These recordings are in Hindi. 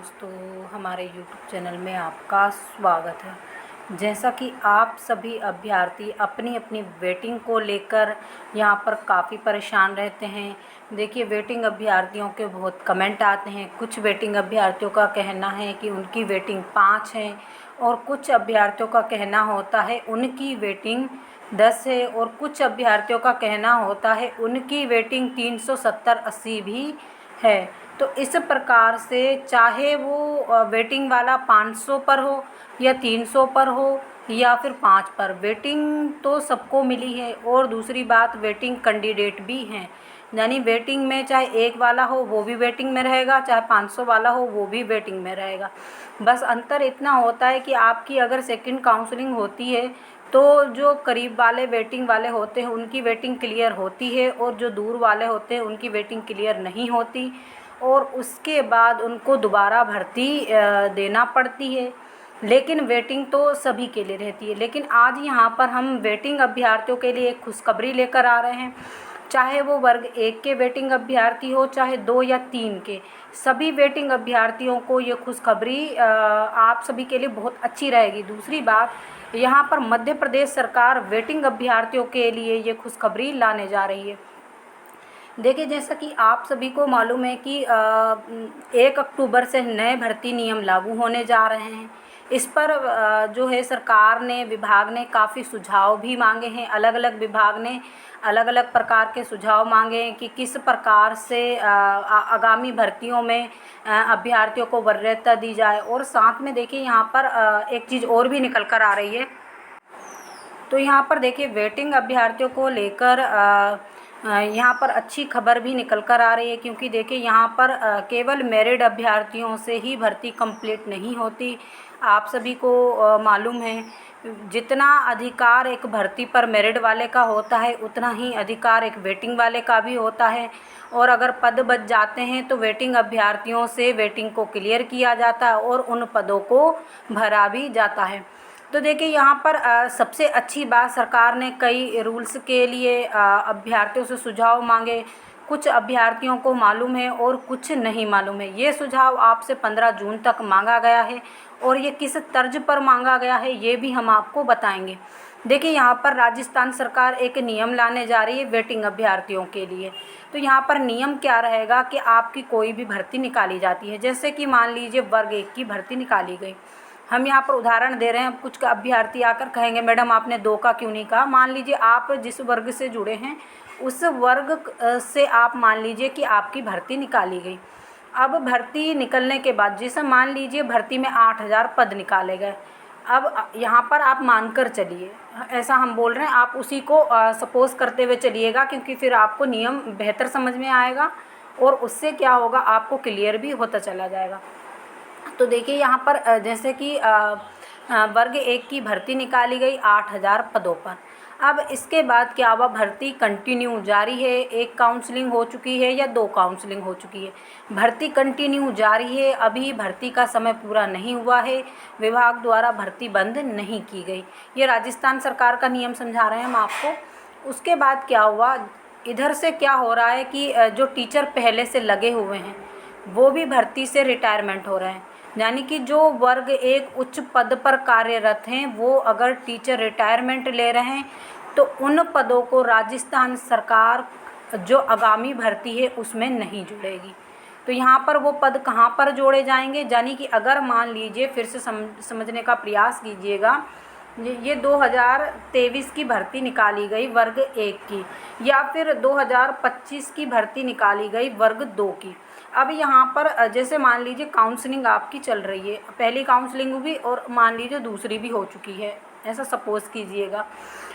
दोस्तों, हमारे YouTube चैनल में आपका स्वागत है। जैसा कि आप सभी अभ्यर्थी अपनी अपनी वेटिंग को लेकर यहाँ पर काफ़ी परेशान रहते हैं। देखिए, वेटिंग अभ्यर्थियों के बहुत कमेंट आते हैं। कुछ वेटिंग अभ्यर्थियों का कहना है कि उनकी वेटिंग 5 है और कुछ अभ्यर्थियों का कहना होता है उनकी वेटिंग 10 है और कुछ अभ्यर्थियों का कहना होता है उनकी वेटिंग 370-80 भी है। तो इस प्रकार से चाहे वो वेटिंग वाला 500 पर हो या 300 पर हो या फिर 5 पर, वेटिंग तो सबको मिली है। और दूसरी बात, वेटिंग कैंडिडेट भी हैं, यानी वेटिंग में चाहे 1 वाला हो वो भी वेटिंग में रहेगा, चाहे 500 वाला हो वो भी वेटिंग में रहेगा। बस अंतर इतना होता है कि आपकी अगर सेकंड काउंसलिंग होती है तो जो करीब वाले वेटिंग वाले होते हैं उनकी वेटिंग क्लियर होती है और जो दूर वाले होते हैं उनकी वेटिंग क्लियर नहीं होती और उसके बाद उनको दोबारा भर्ती देना पड़ती है। लेकिन वेटिंग तो सभी के लिए रहती है। लेकिन आज यहाँ पर हम वेटिंग अभ्यर्थियों के लिए एक खुशखबरी लेकर आ रहे हैं। चाहे वो वर्ग 1 के वेटिंग अभ्यर्थी हो, चाहे 2 या 3 के, सभी वेटिंग अभ्यर्थियों को ये खुशखबरी आप सभी के लिए बहुत अच्छी रहेगी। दूसरी बात, यहाँ पर मध्य प्रदेश सरकार वेटिंग अभ्यर्थियों के लिए ये खुशखबरी लाने जा रही है। देखिए, जैसा कि आप सभी को मालूम है कि 1 अक्टूबर से नए भर्ती नियम लागू होने जा रहे हैं। इस पर जो है सरकार ने, विभाग ने काफ़ी सुझाव भी मांगे हैं। अलग अलग विभाग ने अलग अलग प्रकार के सुझाव मांगे हैं कि किस प्रकार से आगामी भर्तियों में अभ्यर्थियों को वरीयता दी जाए। और साथ में देखिए, यहाँ पर एक चीज़ और भी निकल कर आ रही है। तो यहाँ पर देखिए, वेटिंग अभ्यर्थियों को लेकर यहाँ पर अच्छी खबर भी निकल कर आ रही है, क्योंकि देखिए यहाँ पर केवल मेरिट अभ्यर्थियों से ही भर्ती कंप्लीट नहीं होती। आप सभी को मालूम है, जितना अधिकार एक भर्ती पर मेरिट वाले का होता है उतना ही अधिकार एक वेटिंग वाले का भी होता है। और अगर पद बच जाते हैं तो वेटिंग अभ्यर्थियों से वेटिंग को क्लियर किया जाता है और उन पदों को भरा भी जाता है। तो देखिए, यहाँ पर सबसे अच्छी बात, सरकार ने कई रूल्स के लिए अभ्यर्थियों से सुझाव मांगे। कुछ अभ्यर्थियों को मालूम है और कुछ नहीं मालूम है। ये सुझाव आपसे 15 जून तक मांगा गया है और ये किस तर्ज पर मांगा गया है ये भी हम आपको बताएंगे। देखिए, यहाँ पर राजस्थान सरकार एक नियम लाने जा रही है वेटिंग अभ्यर्थियों के लिए। तो यहाँ पर नियम क्या रहेगा कि आपकी कोई भी भर्ती निकाली जाती है, जैसे कि मान लीजिए वर्ग 1 की भर्ती निकाली गई। हम यहाँ पर उदाहरण दे रहे हैं। कुछ अभ्यर्थी आकर कहेंगे, मैडम आपने 2 का क्यों नहीं कहा। मान लीजिए आप जिस वर्ग से जुड़े हैं उस वर्ग से आप मान लीजिए कि आपकी भर्ती निकाली गई। अब भर्ती निकलने के बाद, जैसे मान लीजिए भर्ती में 8000 पद निकाले गए। अब यहाँ पर आप मानकर चलिए, ऐसा हम बोल रहे हैं, आप उसी को सपोज करते हुए चलिएगा, क्योंकि फिर आपको नियम बेहतर समझ में आएगा और उससे क्या होगा, आपको क्लियर भी होता चला जाएगा। तो देखिए, यहाँ पर जैसे कि वर्ग 1 की भर्ती निकाली गई 8000 पदों पर। अब इसके बाद क्या हुआ, भर्ती कंटिन्यू जारी है। 1 काउंसलिंग हो चुकी है या 2 काउंसलिंग हो चुकी है, भर्ती कंटिन्यू जारी है। अभी भर्ती का समय पूरा नहीं हुआ है, विभाग द्वारा भर्ती बंद नहीं की गई। ये राजस्थान सरकार का नियम समझा रहे हैं हम आपको। उसके बाद क्या हुआ, इधर से क्या हो रहा है कि जो टीचर पहले से लगे हुए हैं वो भी भर्ती से रिटायरमेंट हो रहे हैं। यानी कि जो वर्ग 1 उच्च पद पर कार्यरत हैं वो अगर टीचर रिटायरमेंट ले रहे हैं तो उन पदों को राजस्थान सरकार जो आगामी भर्ती है उसमें नहीं जोड़ेगी। तो यहाँ पर वो पद कहाँ पर जोड़े जाएंगे, यानी कि अगर मान लीजिए, फिर से समझने का प्रयास कीजिएगा, ये 2023 की भर्ती निकाली गई वर्ग 1 की, या फिर 2025 की भर्ती निकाली गई वर्ग 2 की। अब यहाँ पर जैसे मान लीजिए काउंसलिंग आपकी चल रही है, पहली काउंसलिंग भी और मान लीजिए दूसरी भी हो चुकी है, ऐसा सपोज़ कीजिएगा।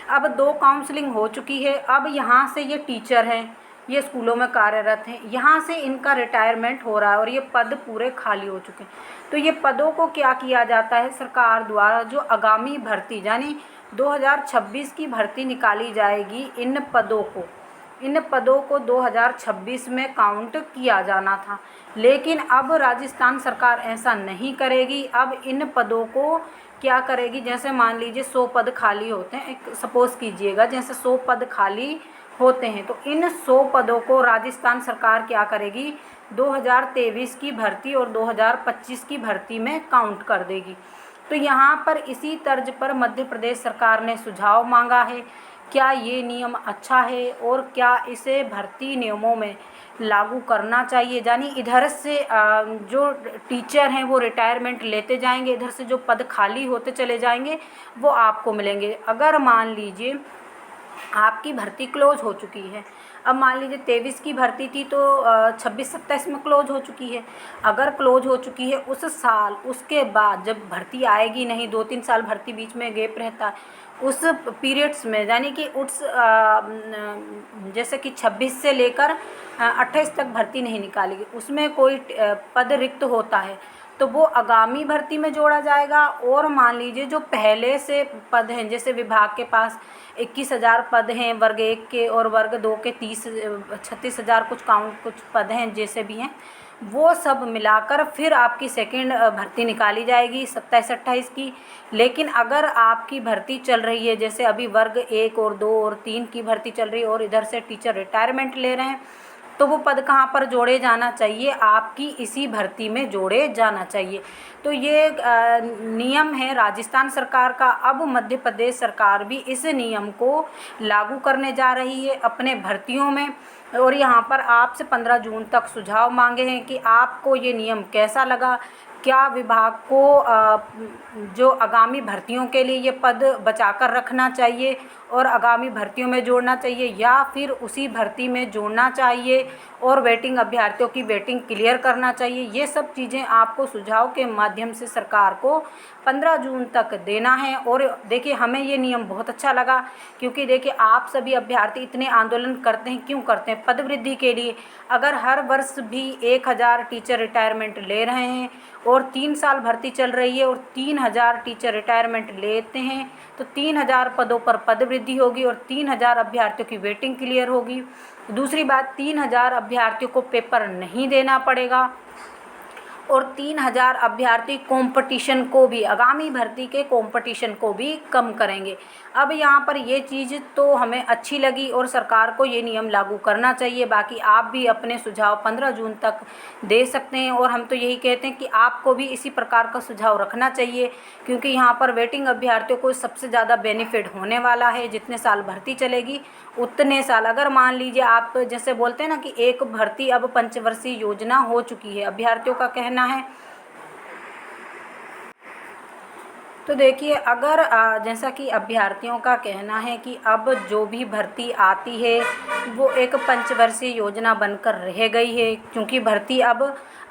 अब 2 काउंसलिंग हो चुकी है। अब यहाँ से ये टीचर हैं, ये स्कूलों में कार्यरत हैं, यहाँ से इनका रिटायरमेंट हो रहा है और ये पद पूरे खाली हो चुके हैं। तो ये पदों को क्या किया जाता है, सरकार द्वारा जो आगामी भर्ती यानी 2026 की भर्ती निकाली जाएगी, इन पदों को 2026 में काउंट किया जाना था। लेकिन अब राजस्थान सरकार ऐसा नहीं करेगी। अब इन पदों को क्या करेगी, जैसे मान लीजिए 100 पद खाली होते हैं, एक सपोज़ कीजिएगा, जैसे 100 पद खाली होते हैं तो इन 100 पदों को राजस्थान सरकार क्या करेगी, 2023 की भर्ती और 2025 की भर्ती में काउंट कर देगी। तो यहाँ पर इसी तर्ज पर मध्य प्रदेश सरकार ने सुझाव मांगा है। क्या ये नियम अच्छा है और क्या इसे भर्ती नियमों में लागू करना चाहिए? यानी इधर से जो टीचर हैं वो रिटायरमेंट लेते जाएंगे, इधर से जो पद खाली होते चले जाएंगे वो आपको मिलेंगे। अगर मान लीजिए आपकी भर्ती क्लोज हो चुकी है, अब मान लीजिए 23 की भर्ती थी तो 26-27 में क्लोज हो चुकी है। अगर क्लोज हो चुकी है उस साल, उसके बाद जब भर्ती आएगी नहीं, 2-3 साल भर्ती बीच में गैप रहता है, उस पीरियड्स में यानी कि उस जैसे कि 26 से लेकर 28 तक भर्ती नहीं निकालेगी, उसमें कोई पद रिक्त होता है तो वो आगामी भर्ती में जोड़ा जाएगा। और मान लीजिए जो पहले से पद हैं, जैसे विभाग के पास 21,000 पद हैं वर्ग 1 के और वर्ग 2 के 36,000 कुछ पद हैं, जैसे भी हैं, वो सब मिलाकर फिर आपकी सेकंड भर्ती निकाली जाएगी 27-28 की। लेकिन अगर आपकी भर्ती चल रही है, जैसे अभी वर्ग 1 और 2 और 3 की भर्ती चल रही है और इधर से टीचर रिटायरमेंट ले रहे हैं, तो वो पद कहाँ पर जोड़े जाना चाहिए? आपकी इसी भर्ती में जोड़े जाना चाहिए। तो ये नियम है राजस्थान सरकार का। अब मध्य प्रदेश सरकार भी इस नियम को लागू करने जा रही है अपने भर्तियों में। और यहाँ पर आपसे 15 जून तक सुझाव मांगे हैं कि आपको ये नियम कैसा लगा। क्या विभाग को जो आगामी भर्तियों के लिए ये पद बचाकर रखना चाहिए और आगामी भर्तियों में जोड़ना चाहिए, या फिर उसी भर्ती में जोड़ना चाहिए और वेटिंग अभ्यर्थियों की वेटिंग क्लियर करना चाहिए? ये सब चीज़ें आपको सुझाव के माध्यम से सरकार को 15 जून तक देना है। और देखिए, हमें ये नियम बहुत अच्छा लगा, क्योंकि देखिए आप सभी अभ्यर्थी इतने आंदोलन करते हैं, क्यों करते हैं? पद वृद्धि के लिए। अगर हर वर्ष भी 1,000 टीचर रिटायरमेंट ले रहे हैं और 3 साल भर्ती चल रही है और 3,000 टीचर रिटायरमेंट लेते हैं, तो 3,000 पदों पर पद वृद्धि होगी और 3,000 अभ्यर्थियों की वेटिंग क्लियर होगी। दूसरी बात, 3,000 अभ्यर्थियों को पेपर नहीं देना पड़ेगा और 3,000 अभ्यर्थी कंपटीशन को भी, आगामी भर्ती के कंपटीशन को भी कम करेंगे। अब यहाँ पर ये चीज़ तो हमें अच्छी लगी और सरकार को ये नियम लागू करना चाहिए। बाकी आप भी अपने सुझाव 15 जून तक दे सकते हैं और हम तो यही कहते हैं कि आपको भी इसी प्रकार का सुझाव रखना चाहिए, क्योंकि यहाँ पर वेटिंग अभ्यर्थियों को सबसे ज़्यादा बेनिफिट होने वाला है। जितने साल भर्ती चलेगी उतने साल, अगर मान लीजिए आप जैसे बोलते हैं ना कि एक भर्ती अब पंचवर्षीय योजना हो चुकी है, अभ्यर्थियों का कहना है। तो देखिए, अगर जैसा कि अभ्यर्थियों का कहना है कि अब जो भी भर्ती आती है वो एक पंचवर्षीय योजना बनकर रह गई है, क्योंकि भर्ती अब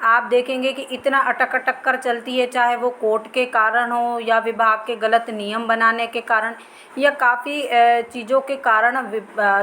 आप देखेंगे कि इतना अटक अटक कर चलती है, चाहे वो कोर्ट के कारण हो या विभाग के गलत नियम बनाने के कारण या काफ़ी चीज़ों के कारण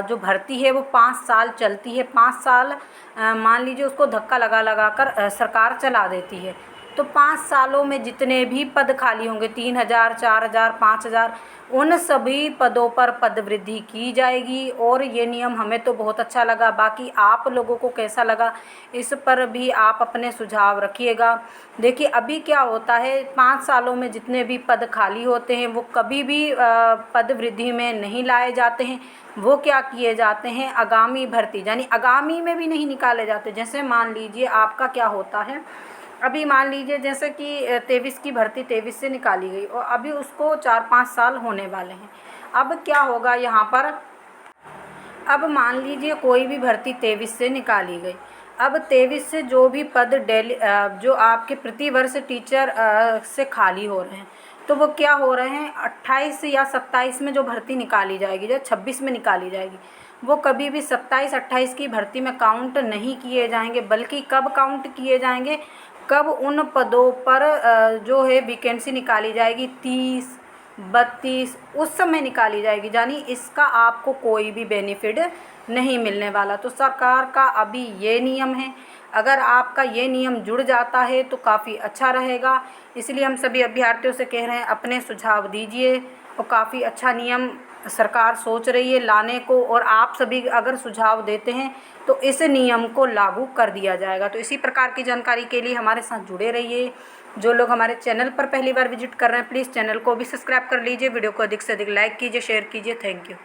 जो भर्ती है वो 5 साल चलती है। 5 साल मान लीजिए उसको धक्का लगा लगा कर सरकार चला देती है। तो 5 सालों में जितने भी पद खाली होंगे, 3,000, 4,000, 5,000, उन सभी पदों पर पद वृद्धि की जाएगी। और ये नियम हमें तो बहुत अच्छा लगा। बाकी आप लोगों को कैसा लगा, इस पर भी आप अपने सुझाव रखिएगा। देखिए, अभी क्या होता है, 5 सालों में जितने भी पद खाली होते हैं वो कभी भी पद वृद्धि में नहीं लाए जाते हैं। वो क्या किए जाते हैं, आगामी भर्ती यानी आगामी में भी नहीं निकाले जाते। जैसे मान लीजिए आपका क्या होता है, अभी मान लीजिए जैसे कि 23 की भर्ती 23 से निकाली गई और अभी उसको 4-5 साल होने वाले हैं। अब क्या होगा यहाँ पर, अब मान लीजिए कोई भी भर्ती 23 से निकाली गई, अब 23 से जो भी पद डेली जो आपके प्रतिवर्ष टीचर से खाली हो रहे हैं, तो वो क्या हो रहे हैं, 28 या 27 में जो भर्ती निकाली जाएगी, जो 26 में निकाली जाएगी, वो कभी भी 27-28 की भर्ती में काउंट नहीं किए जाएंगे। बल्कि कब काउंट किए जाएंगे, कब उन पदों पर जो है वैकेंसी निकाली जाएगी 30-32 उस समय निकाली जाएगी। यानी इसका आपको कोई भी बेनिफिट नहीं मिलने वाला। तो सरकार का अभी ये नियम है, अगर आपका ये नियम जुड़ जाता है तो काफ़ी अच्छा रहेगा। इसलिए हम सभी अभ्यर्थियों से कह रहे हैं अपने सुझाव दीजिए, और काफ़ी अच्छा नियम सरकार सोच रही है लाने को, और आप सभी अगर सुझाव देते हैं तो इस नियम को लागू कर दिया जाएगा। तो इसी प्रकार की जानकारी के लिए हमारे साथ जुड़े रहिए। जो लोग हमारे चैनल पर पहली बार विजिट कर रहे हैं, प्लीज़ चैनल को भी सब्सक्राइब कर लीजिए। वीडियो को अधिक से अधिक लाइक कीजिए, शेयर कीजिए। Thank you.